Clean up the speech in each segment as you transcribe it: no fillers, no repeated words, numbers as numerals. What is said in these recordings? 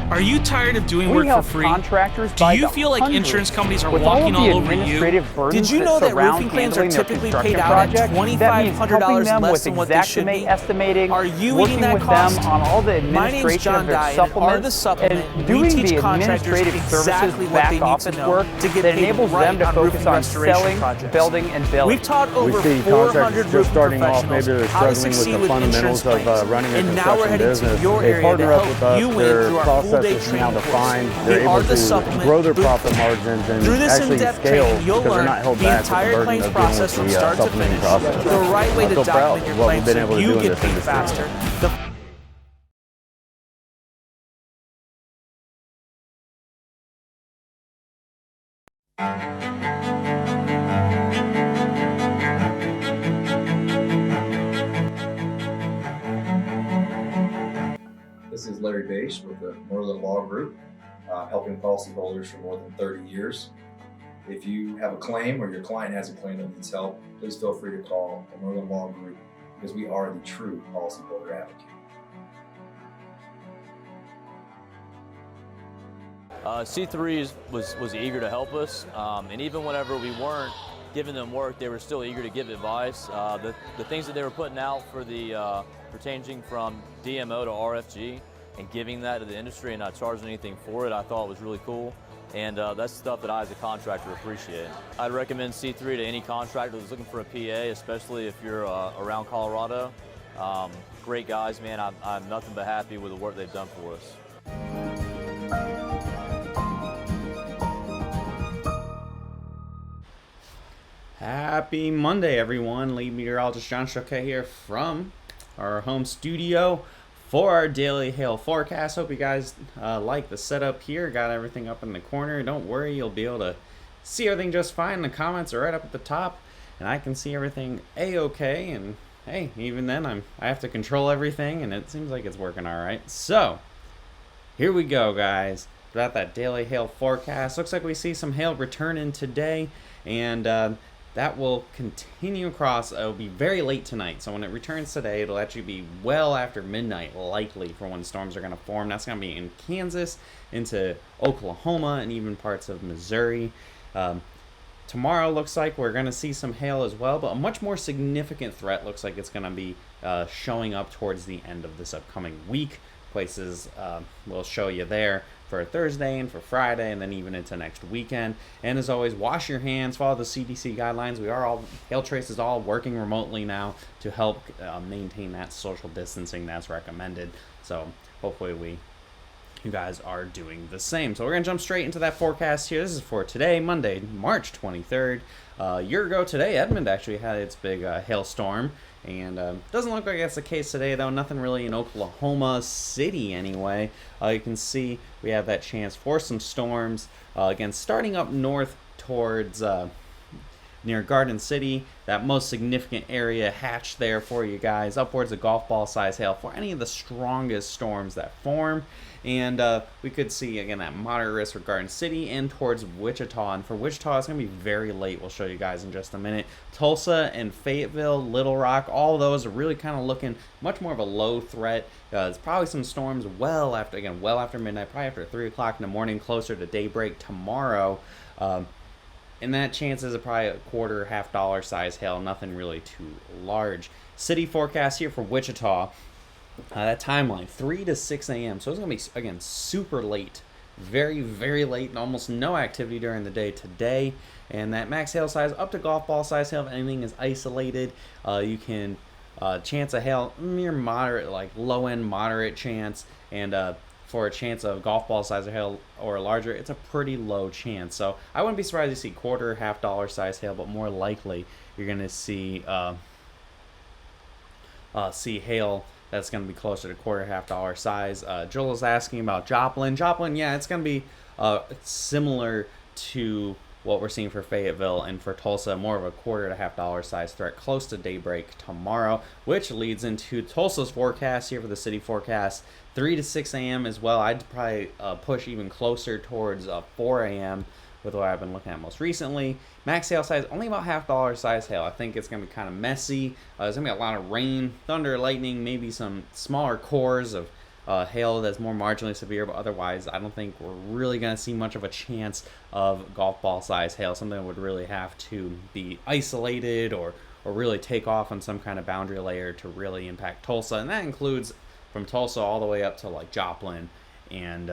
Are you tired of doing work for free? Contractors Do you feel like insurance companies are walking all over you? Did you know that roofing claims are typically paid out at $2,500 less than what they should be? Are you eating that cost? My name's John Dye, and part of the supplement, we teach contractors exactly what they need to know to get paid right on roofing restoration projects. We've taught over 400 roofing professionals how to succeed with insurance claims, and now we're heading to your area to help you win through our full-day training course. They're able to grow their profit margins and actually scale you'll because they're learn not held the back with the entire burden claims of dealing with process from the start to supplementing finish, process. the right way I to feel proud document your of what we've claims been so able to do you in get this paid industry. faster. This is Larry Bache with the Merlin Law Group, helping policyholders for more than 30 years. If you have a claim or your client has a claim that needs help, please feel free to call the Merlin Law Group because we are the true policyholder advocate. C3 was eager to help us, and even whenever we weren't giving them work, they were still eager to give advice. The things that they were putting out for the for changing from DMO to RFG and giving that to the industry and not charging anything for it, I thought was really cool. And that's stuff that I as a contractor appreciate. I'd recommend C3 to any contractor that's looking for a PA, especially if you're around Colorado. Great guys, man. I'm nothing but happy with the work they've done for us. Happy Monday, everyone. Lead meteorologist John Choquet here from our home studio for our daily hail forecast. Hope you guys like the setup here. Got everything up in the corner. Don't worry, you'll be able to see everything just fine. The comments are right up at the top, and I can see everything a-okay. And hey, even then, I have to control everything, and it seems like it's working all right. So here we go, guys. Got that daily hail forecast. Looks like we see some hail returning today, and that will continue across. It'll be very late tonight. So when it returns today, it'll actually be well after midnight, likely, for when storms are going to form. That's going to be in Kansas, into Oklahoma, and even parts of Missouri. Tomorrow looks like we're going to see some hail as well, but a much more significant threat looks like it's going to be showing up towards the end of this upcoming week. Places we'll show you there for Thursday and for Friday, and then even into next weekend. And as always, wash your hands, follow the CDC guidelines. Hail Trace is all working remotely now to help maintain that social distancing that's recommended. So hopefully you guys are doing the same. So we're going to jump straight into that forecast here. This is for today, Monday, March 23rd. A year ago today, Edmond actually had its big hailstorm. And doesn't look like that's the case today, though. Nothing really in Oklahoma City, anyway. You can see we have that chance for some storms. Again, starting up north towards near Garden City, that most significant area hatched there for you guys. Upwards of golf ball size hail for any of the strongest storms that form. And we could see, again, that moderate risk for Garden City and towards Wichita. And for Wichita, it's going to be very late. We'll show you guys in just a minute. Tulsa and Fayetteville, Little Rock, all of those are really kind of looking much more of a low threat. There's probably some storms well after midnight, probably after 3 o'clock in the morning, closer to daybreak tomorrow. And that chance is probably a quarter, $half size hail, nothing really too large. City forecast here for Wichita. that timeline, 3 to 6 a.m. So it's going to be, again, super late. Very, very late, and almost no activity during the day today. And that max hail size up to golf ball size hail, if anything is isolated, you can chance of hail, near moderate, like low end moderate chance. And for a chance of golf ball size hail or larger, it's a pretty low chance. So I wouldn't be surprised to see quarter, $half size hail, but more likely you're going to see hail that's going to be closer to quarter, $half size. Joel is asking about Joplin. Joplin, yeah, it's going to be similar to what we're seeing for Fayetteville and for Tulsa, more of a quarter to $half size threat close to daybreak tomorrow, which leads into Tulsa's forecast here for the city forecast, 3 to 6 a.m. as well. I'd probably push even closer towards 4 a.m. with what I've been looking at most recently. Max hail size, only about $half size hail. I think it's going to be kind of messy. There's going to be a lot of rain, thunder, lightning, maybe some smaller cores of hail that's more marginally severe, but otherwise I don't think we're really going to see much of a chance of golf ball size hail. Something that would really have to be isolated or really take off on some kind of boundary layer to really impact Tulsa. And that includes from Tulsa all the way up to like Joplin and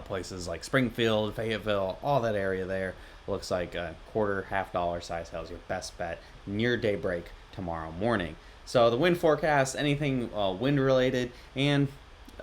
places like Springfield, Fayetteville, all that area there. Looks like a quarter, $half size hail is your best bet near daybreak tomorrow morning. So the wind forecast, anything wind related, and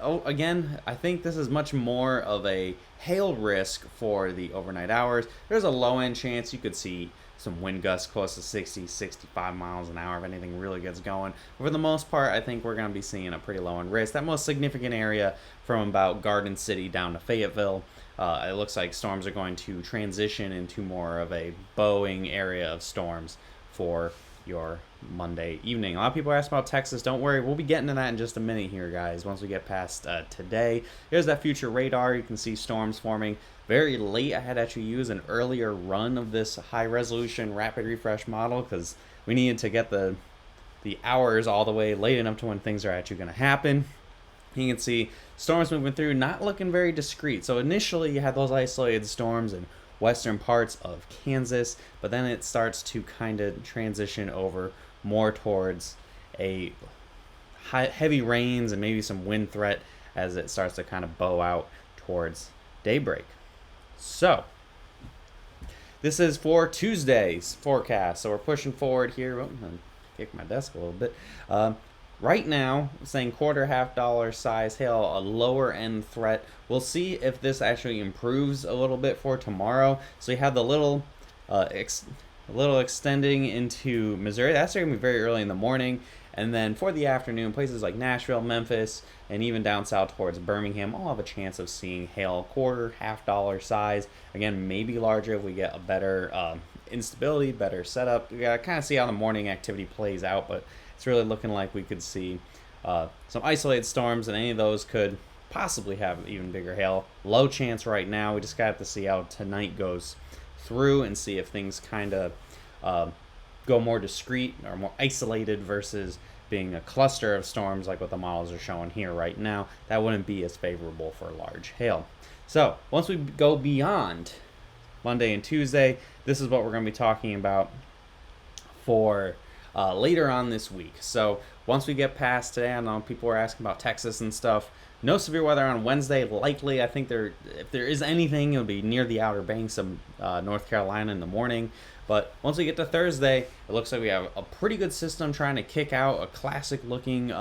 again, I think this is much more of a hail risk for the overnight hours. There's a low end chance you could see some wind gusts close to 60, 65 miles an hour if anything really gets going. But for the most part, I think we're going to be seeing a pretty low end risk. That most significant area from about Garden City down to Fayetteville, it looks like storms are going to transition into more of a bowing area of storms for your Monday evening. A lot of people ask about Texas. Don't worry, we'll be getting to that in just a minute here, guys, once we get past today. Here's that future radar. You can see storms forming very late. I had actually used an earlier run of this high resolution rapid refresh model because we needed to get the hours all the way late enough to when things are actually going to happen. You can see storms moving through, not looking very discrete. So initially you had those isolated storms in western parts of Kansas, but then it starts to kind of transition over more towards a heavy rains and maybe some wind threat as it starts to kind of bow out towards daybreak. So this is for Tuesday's forecast. So we're pushing forward here. Oh, I'm gonna kick my desk a little bit. Right now, saying quarter, $half size hail, a lower end threat. We'll see if this actually improves a little bit for tomorrow. So you have the little extending into Missouri. That's going to be very early in the morning. And then for the afternoon, places like Nashville, Memphis, and even down south towards Birmingham all have a chance of seeing hail quarter, $half size. Again, maybe larger if we get a better instability, better setup. We got to kind of see how the morning activity plays out, but it's really looking like we could see some isolated storms, and any of those could possibly have even bigger hail. Low chance right now. We just got to see how tonight goes through and see if things kind of go more discrete or more isolated versus being a cluster of storms like what the models are showing here right now. That wouldn't be as favorable for large hail. So once we go beyond Monday and Tuesday, this is what we're going to be talking about for later on this week. So once we get past today, I know people are asking about Texas and stuff. No severe weather on Wednesday. Likely, I think if there is anything, it'll be near the Outer Banks of North Carolina in the morning. But once we get to Thursday, it looks like we have a pretty good system trying to kick out a classic-looking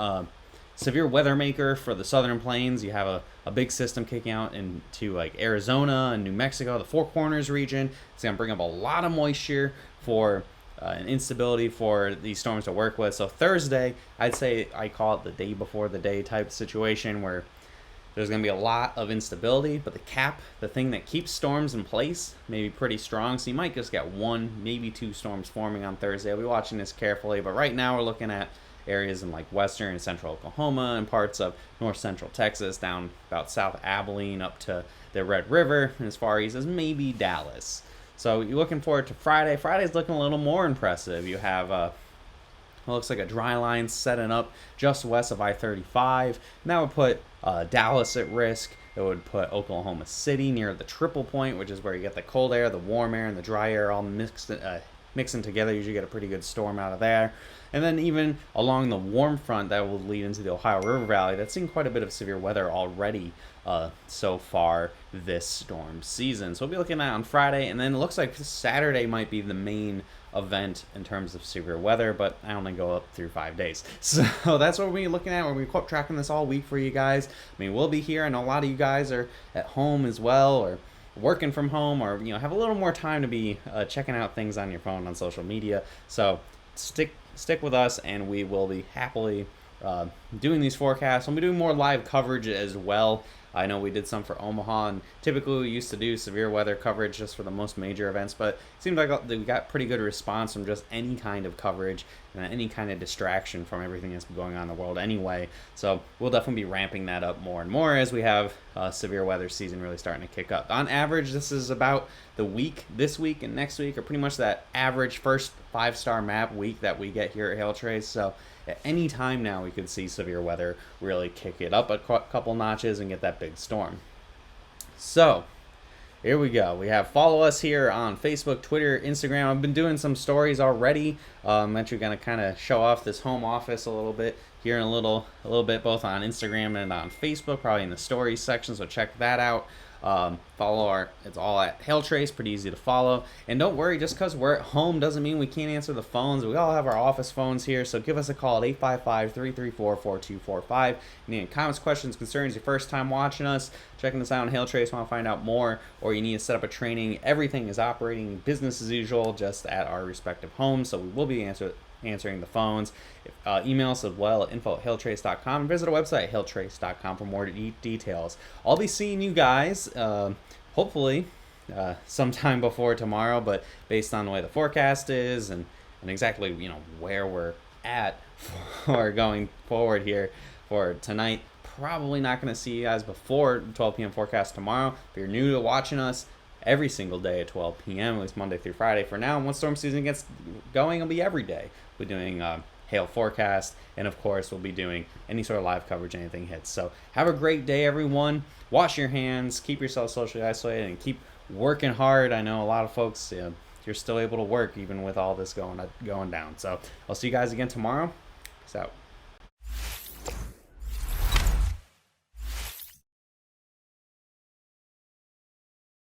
severe weather maker for the southern plains. You have a big system kicking out into like Arizona and New Mexico, the Four Corners region. It's going to bring up a lot of moisture for and instability for these storms to work with. So Thursday, I'd say I call it the day before the day type situation where there's going to be a lot of instability, but the thing that keeps storms in place, may be pretty strong. So you might just get one, maybe two storms forming on Thursday. I'll be watching this carefully, but right now we're looking at areas in like western and central Oklahoma and parts of north central Texas, down about South Abilene up to the Red River, and as far east as maybe Dallas. So you're looking forward to Friday. Friday's looking a little more impressive. You have it looks like a dry line setting up just west of I-35. And that would put Dallas at risk. It would put Oklahoma City near the triple point, which is where you get the cold air, the warm air, and the dry air all mixing together. Usually get a pretty good storm out of there. And then even along the warm front that will lead into the Ohio River Valley, that's seen quite a bit of severe weather already so far this storm season. So we'll be looking at on Friday, and then it looks like Saturday might be the main event in terms of severe weather, but I only go up through 5 days. So that's what we'll be looking at. We'll be tracking this all week for you guys. I mean, we'll be here. I know a lot of you guys are at home as well, or working from home, or have a little more time to be checking out things on your phone on social media. So stick with us, and we will be happily doing these forecasts. We'll be doing more live coverage as well. I know we did some for Omaha, and typically we used to do severe weather coverage just for the most major events, but it seemed like we got pretty good response from just any kind of coverage and any kind of distraction from everything that's going on in the world anyway. So we'll definitely be ramping that up more and more as we have severe weather season really starting to kick up. On average, this is about the week, this week and next week, are pretty much that average first 5-star map week that we get here at Hail Trace. So at any time now, we could see severe weather really kick it up a couple notches and get that big storm. So here we go. We have follow us here on Facebook, Twitter, Instagram. I've been doing some stories already. I'm actually going to kind of show off this home office a little bit here in a little bit, both on Instagram and on Facebook, probably in the stories section. So check that out. Follow it's all at Hail Trace, pretty easy to follow. And don't worry, just because we're at home doesn't mean we can't answer the phones. We all have our office phones here, so give us a call at 855-334-4245. Any comments, questions, concerns, your first time watching us, checking us out on Hail Trace, want to find out more, or you need to set up a training, everything is operating business as usual, just at our respective homes, so we will be answering the phones. Email us as well at info@hailtrace.com, and visit our website, hailtrace.com, for more details. I'll be seeing you guys hopefully sometime before tomorrow, but based on the way the forecast is and exactly where we're at for going forward here for tonight, probably not going to see you guys before 12 p.m. forecast tomorrow. If you're new to watching us every single day at 12 p.m., at least Monday through Friday for now, and once storm season gets going, it'll be every day. We're doing hail forecast, and of course we'll be doing any sort of live coverage, anything hits. So have a great day, everyone. Wash your hands, keep yourself socially isolated, and keep working hard. I know a lot of folks, you're still able to work even with all this going down. So I'll see you guys again tomorrow. Peace out.